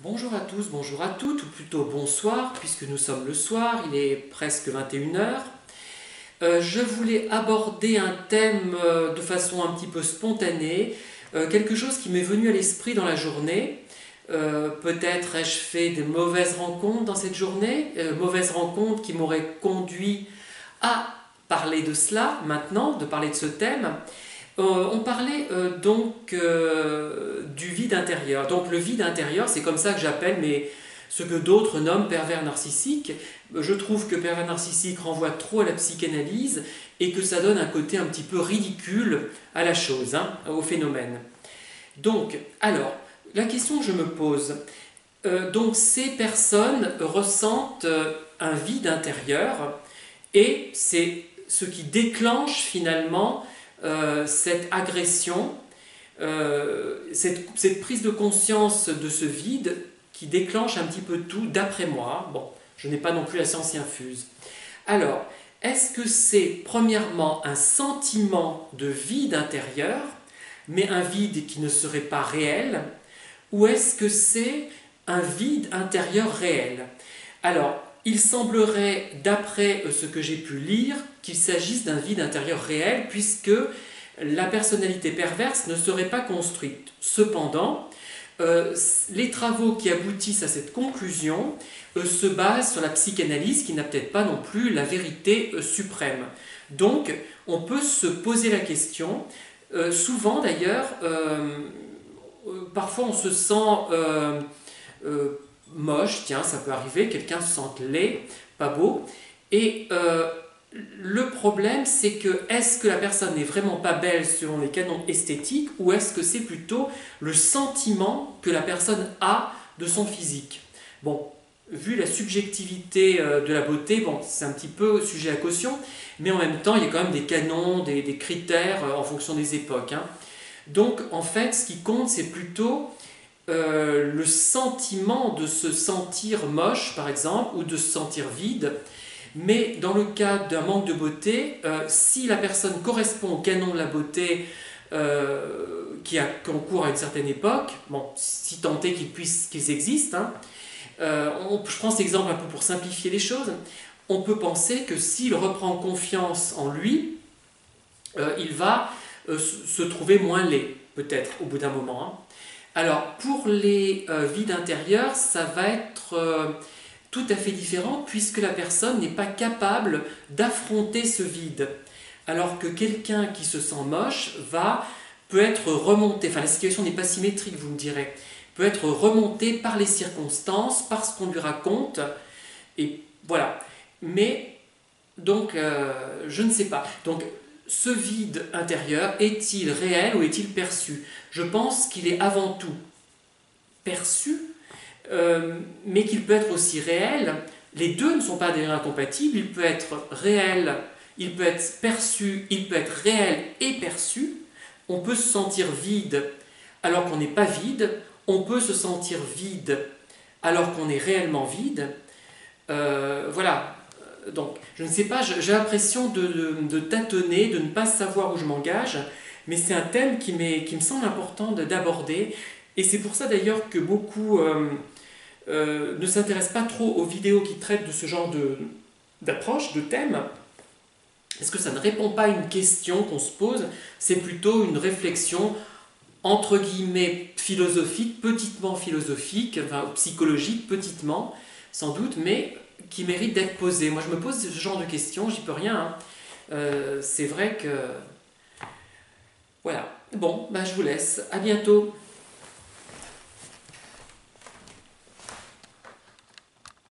Bonjour à tous, bonjour à toutes, ou plutôt bonsoir, puisque nous sommes le soir, il est presque 21 heures. Je voulais aborder un thème de façon un petit peu spontanée, quelque chose qui m'est venu à l'esprit dans la journée. Peut-être ai-je fait des mauvaises rencontres dans cette journée, mauvaises rencontres qui m'auraient conduit à parler de cela maintenant, de parler de ce thème. On parlait du vide intérieur. Donc le vide intérieur, c'est comme ça que j'appelle, mais ce que d'autres nomment pervers narcissique. Je trouve que pervers narcissique renvoie trop à la psychanalyse et que ça donne un côté un petit peu ridicule à la chose, hein, au phénomène. Donc, alors, la question que je me pose, donc ces personnes ressentent un vide intérieur et c'est ce qui déclenche finalement cette agression, cette prise de conscience de ce vide qui déclenche un petit peu tout, d'après moi. Bon, je n'ai pas non plus la science infuse. Alors, est-ce que c'est premièrement un sentiment de vide intérieur, mais un vide qui ne serait pas réel, ou est-ce que c'est un vide intérieur réel? Alors, il semblerait, d'après ce que j'ai pu lire, qu'il s'agisse d'un vide intérieur réel, puisque la personnalité perverse ne serait pas construite. Cependant, les travaux qui aboutissent à cette conclusion se basent sur la psychanalyse, qui n'a peut-être pas non plus la vérité suprême. Donc, on peut se poser la question, souvent d'ailleurs, parfois on se sent moche, tiens, ça peut arriver, quelqu'un se sente laid, pas beau, et le problème c'est que est-ce que la personne n'est vraiment pas belle selon les canons esthétiques, ou est-ce que c'est plutôt le sentiment que la personne a de son physique? Bon, vu la subjectivité de la beauté, bon, c'est un petit peu sujet à caution, mais en même temps il y a quand même des canons, des critères en fonction des époques, hein. Donc en fait ce qui compte c'est plutôt le sentiment de se sentir moche, par exemple, ou de se sentir vide. Mais dans le cas d'un manque de beauté, si la personne correspond au canon de la beauté qui concourt à une certaine époque, bon, si tant est qu'ils existent, hein, je prends cet exemple un peu pour simplifier les choses, on peut penser que s'il reprend confiance en lui, il va se trouver moins laid, peut-être, au bout d'un moment, hein. Alors, pour les vides intérieurs, ça va être tout à fait différent puisque la personne n'est pas capable d'affronter ce vide. Alors que quelqu'un qui se sent moche peut être remonté, enfin la situation n'est pas symétrique, vous me direz, peut être remonté par les circonstances, par ce qu'on lui raconte, et voilà. Mais, donc, je ne sais pas. Donc, ce vide intérieur, est-il réel ou est-il perçu? Je pense qu'il est avant tout perçu, mais qu'il peut être aussi réel. Les deux ne sont pas d'ailleurs incompatibles. Il peut être réel, il peut être perçu, il peut être réel et perçu. On peut se sentir vide alors qu'on n'est pas vide. On peut se sentir vide alors qu'on est réellement vide. Voilà. Donc, je ne sais pas, j'ai l'impression de tâtonner, de ne pas savoir où je m'engage, mais c'est un thème qui me semble important d'aborder, et c'est pour ça d'ailleurs que beaucoup ne s'intéressent pas trop aux vidéos qui traitent de ce genre d'approche, de thème, parce que ça ne répond pas à une question qu'on se pose, c'est plutôt une réflexion entre guillemets philosophique, petitement philosophique, enfin psychologique, petitement, sans doute, mais qui mérite d'être posée. Moi, je me pose ce genre de questions, j'y peux rien, hein. C'est vrai que... Voilà. Bon, bah, je vous laisse. À bientôt.